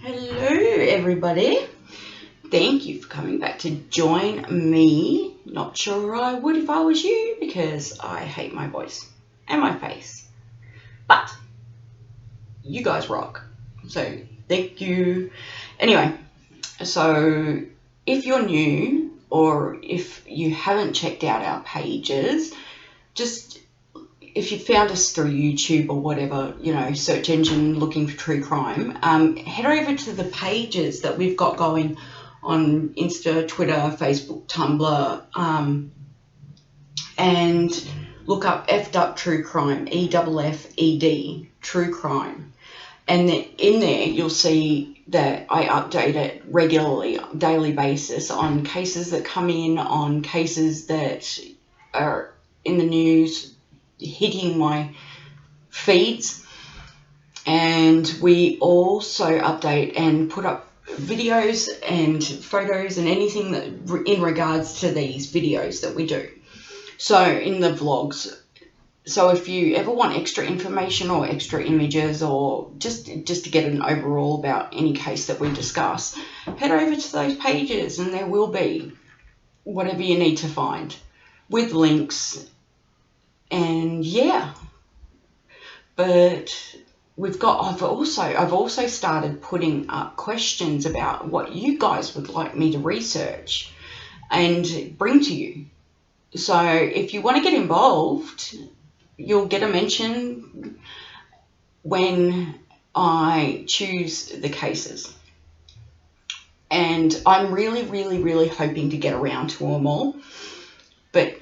Hello everybody, thank you for coming back to join me. Not sure I would if I was you because I hate my voice and my face, but you guys rock, so thank you. Anyway, so if you're new or if you haven't checked out our pages, just if you found us through YouTube or whatever, search engine looking for true crime, head over to the pages that we've got going on Insta, Twitter, Facebook, Tumblr, and look up F'd Up True Crime, EFFED, True Crime. And then in there, you'll see that I update it regularly, daily basis, on cases that come in, on cases that are in the news, hitting my feeds. And we also update and put up videos and photos and anything that in regards to these videos that we do. So in the vlogs, so if you ever want extra information or extra images or just to get an overall about any case that we discuss, head over to those pages and there will be whatever you need to find with links. And yeah, but I've also started putting up questions about what you guys would like me to research and bring to you. So if you want to get involved, you'll get a mention when I choose the cases. And I'm really, really, really hoping to get around to them all, but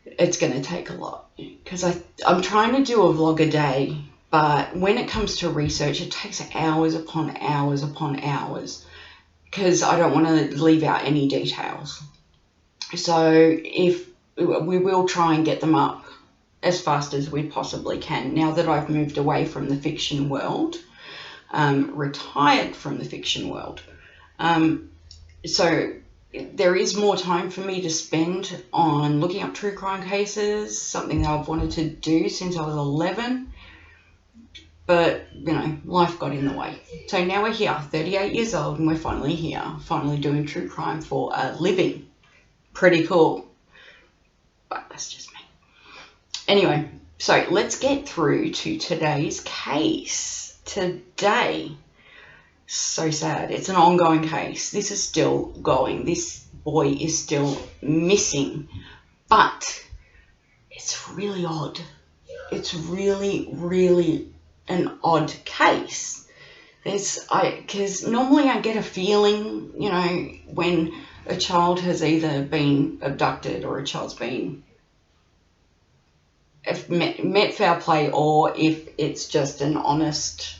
it's going to take a lot because I'm trying to do a vlog a day, but when it comes to research, it takes hours upon hours upon hours because I don't want to leave out any details. So if we will try and get them up as fast as we possibly can now that I've moved away from the fiction world, retired from the fiction world. So there is more time for me to spend on looking up true crime cases, something that I've wanted to do since I was 11. But, life got in the way. So now we're here, 38 years old, and we're finally here, finally doing true crime for a living. Pretty cool. But that's just me. Anyway, so let's get through to today's case. Today, so sad. It's an ongoing case. This is still going. This boy is still missing. But it's really odd. It's really, really an odd case. Because normally I get a feeling, when a child has either been abducted or a child's been met foul play, or if it's just an honest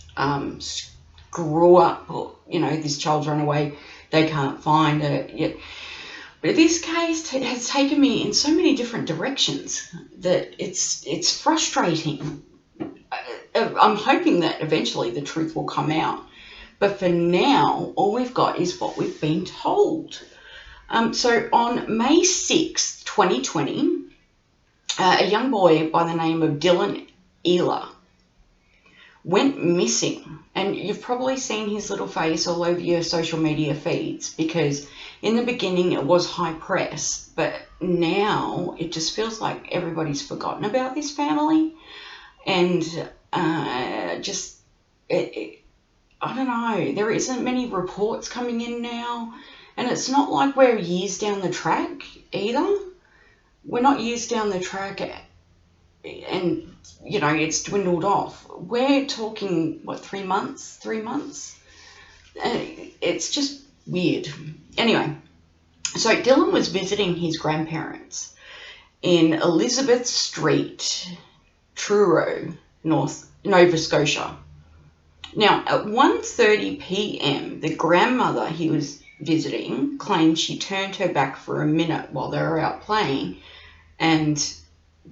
screw up, or this child's run away, they can't find it yet. But this case has taken me in so many different directions that it's frustrating. I'm hoping that eventually the truth will come out, but for now all we've got is what we've been told. So on May 6th, 2020, a young boy by the name of Dylan Ehler went missing. And you've probably seen his little face all over your social media feeds because in the beginning it was high press, but now it just feels like everybody's forgotten about this family. And I don't know, there isn't many reports coming in now. And it's not like we're years down the track either. We're not years down the track and, it's dwindled off. We're talking, 3 months? It's just weird. Anyway, so Dylan was visiting his grandparents in Elizabeth Street, Tyrrell, Nova Scotia. Now, at 1:30 p.m, the grandmother he was visiting claimed she turned her back for a minute while they were out playing and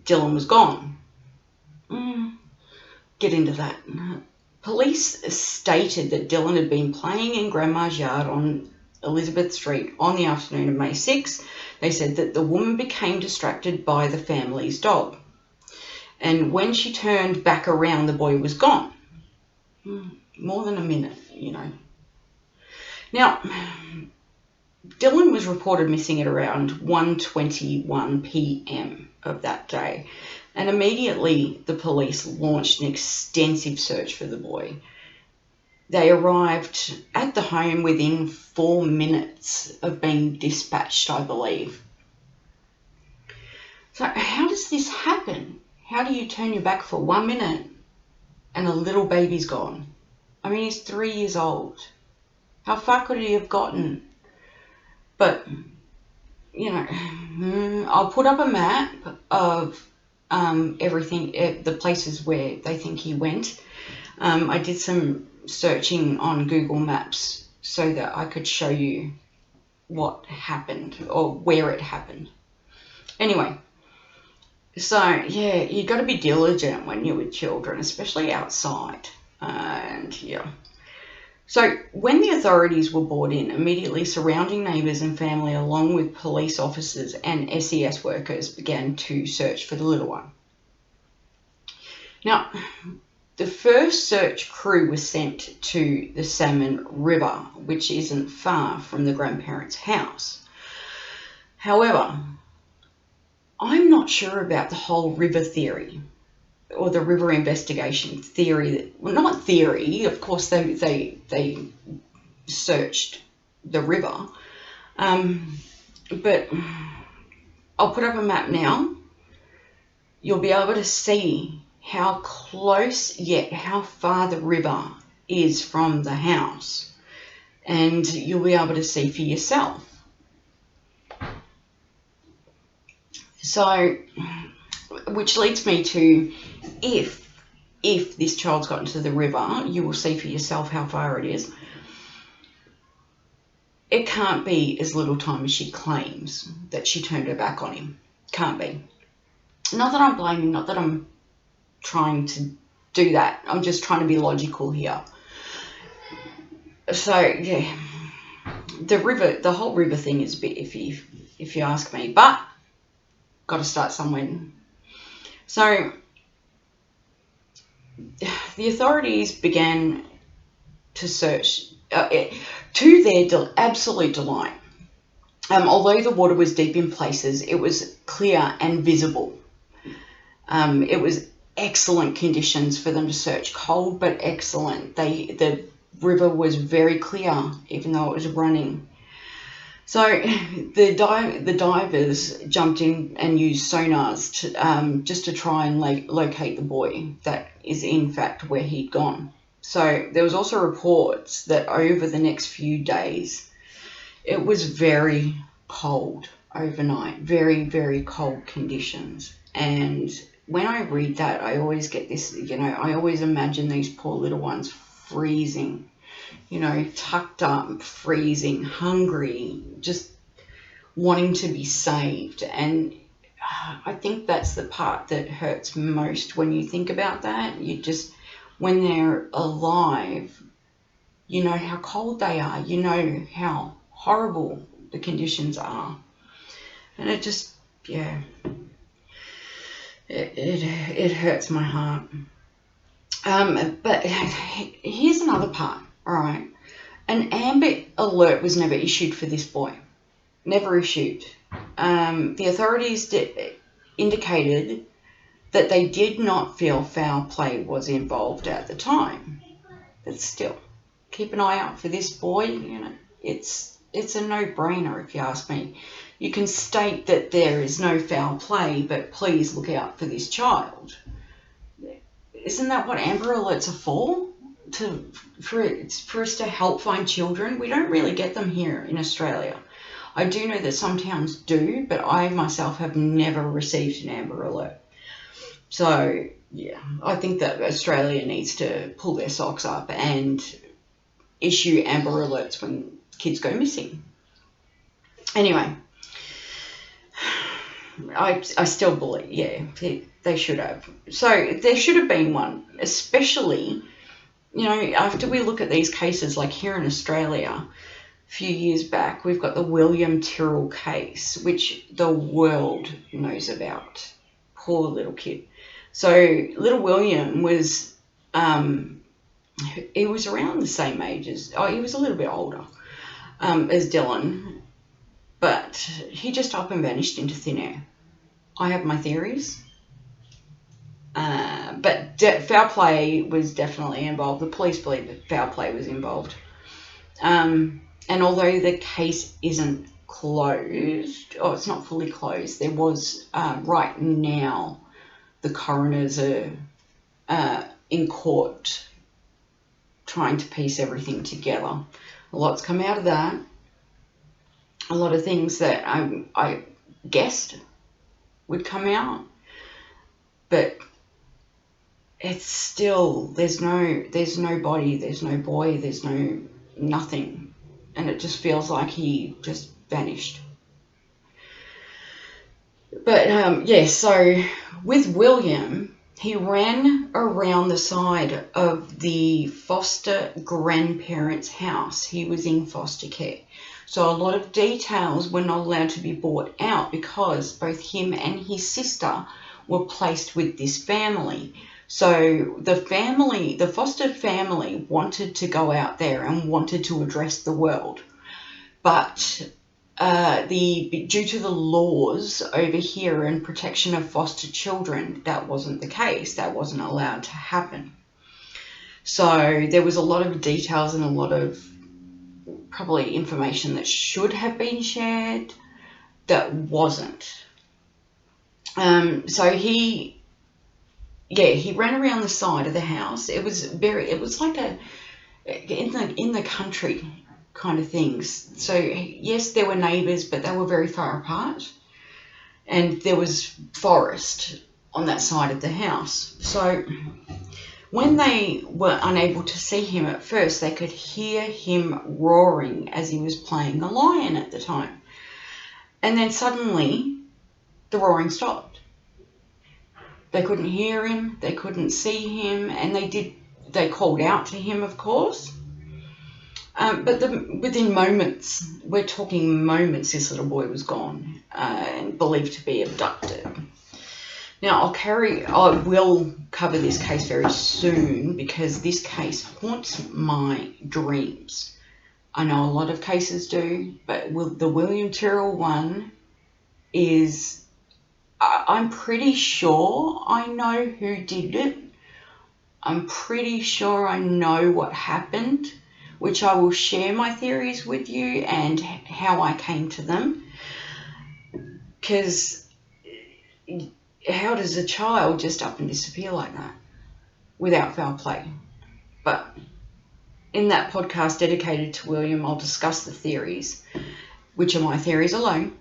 Dylan was gone. Get into that. Police stated that Dylan had been playing in Grandma's yard on Elizabeth Street on the afternoon of May 6th. They said that the woman became distracted by the family's dog. And when she turned back around, the boy was gone. more than a minute, Now, Dylan was reported missing at around 1:21 p.m. of that day, and immediately the police launched an extensive search for the boy. They arrived at the home within 4 minutes of being dispatched, I believe. So how does this happen? How do you turn your back for 1 minute and a little baby's gone? I mean, he's 3 years old. How far could he have gotten? But, I'll put up a map of everything, the places where they think he went. I did some searching on Google Maps so that I could show you what happened or where it happened. Anyway, so yeah, you got to be diligent when you're with children, especially outside. And yeah. So when the authorities were brought in, immediately surrounding neighbours and family along with police officers and SES workers began to search for the little one. Now, the first search crew was sent to the Salmon River, which isn't far from the grandparents' house. However, I'm not sure about the whole river theory or the river investigation theory. Well, not theory, of course they searched the river. But I'll put up a map now. You'll be able to see how close yet how far the river is from the house, and you'll be able to see for yourself. So, which leads me to, if this child's gotten to the river, you will see for yourself how far it is. It can't be as little time as she claims that she turned her back on him. Can't be. Not that I'm blaming, not that I'm trying to do that. I'm just trying to be logical here. So, yeah, the whole river thing is a bit iffy, if you ask me, but got to start somewhere. So, the authorities began to search, to their absolute delight. Although the water was deep in places, it was clear and visible. It was excellent conditions for them to search. Cold, but excellent. The river was very clear, even though it was running. So the divers jumped in and used sonars to, just to try and locate the boy. That is, in fact, where he'd gone. So there was also reports that over the next few days, it was very cold overnight. Very, very cold conditions. And when I read that, I always get this, I always imagine these poor little ones freezing, tucked up, freezing, hungry, just wanting to be saved. And I think that's the part that hurts most when you think about that. When they're alive, you know how cold they are, you know how horrible the conditions are. And it just, yeah, it hurts my heart. But here's another part, all right. An Amber Alert was never issued for this boy. Never issued. The authorities indicated that they did not feel foul play was involved at the time. But still, keep an eye out for this boy. It's a no-brainer if you ask me. You can state that there is no foul play, but please look out for this child. Isn't that what Amber Alerts are for? For us to help find children? We don't really get them here in Australia. I do know that some towns do, but I myself have never received an Amber Alert. So, yeah, I think that Australia needs to pull their socks up and issue Amber Alerts when kids go missing. Anyway, I still believe, yeah, they should have. So there should have been one, especially, after we look at these cases, like here in Australia, a few years back, we've got the William Tyrrell case, which the world knows about. Poor little kid. So little William was he was around the same age as, he was a little bit older, as Dylan, but he just up and vanished into thin air. I have my theories. But foul play was definitely involved. The police believe that foul play was involved. And although the case isn't closed, or it's not fully closed, there was, right now, the coroners are in court trying to piece everything together. A lot's come out of that. A lot of things that I guessed would come out. But it's still, there's no body, there's no boy, there's no nothing. And it just feels like he just vanished. But so with William, he ran around the side of the foster grandparents' house. He was in foster care. So a lot of details were not allowed to be brought out because both him and his sister were placed with this family. So the foster family wanted to go out there and wanted to address the world. But due to the laws over here and protection of foster children, that wasn't the case. That wasn't allowed to happen. So there was a lot of details and a lot of probably information that should have been shared that wasn't. So he ran around the side of the house. It was like in the country kind of things. So yes, there were neighbours, but they were very far apart, and there was forest on that side of the house. So when they were unable to see him at first, they could hear him roaring as he was playing the lion at the time. And then suddenly the roaring stopped. They couldn't hear him, they couldn't see him, and they called out to him, of course. But within moments, we're talking moments, this little boy was gone and believed to be abducted. Now, I will cover this case very soon because this case haunts my dreams. I know a lot of cases do, but the William Tyrrell one is, I'm pretty sure I know who did it. I'm pretty sure I know what happened, which I will share my theories with you and how I came to them. Because how does a child just up and disappear like that without foul play? But in that podcast dedicated to William, I'll discuss the theories, which are my theories alone.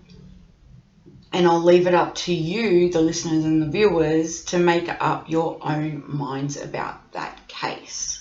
And I'll leave it up to you, the listeners and the viewers, to make up your own minds about that case.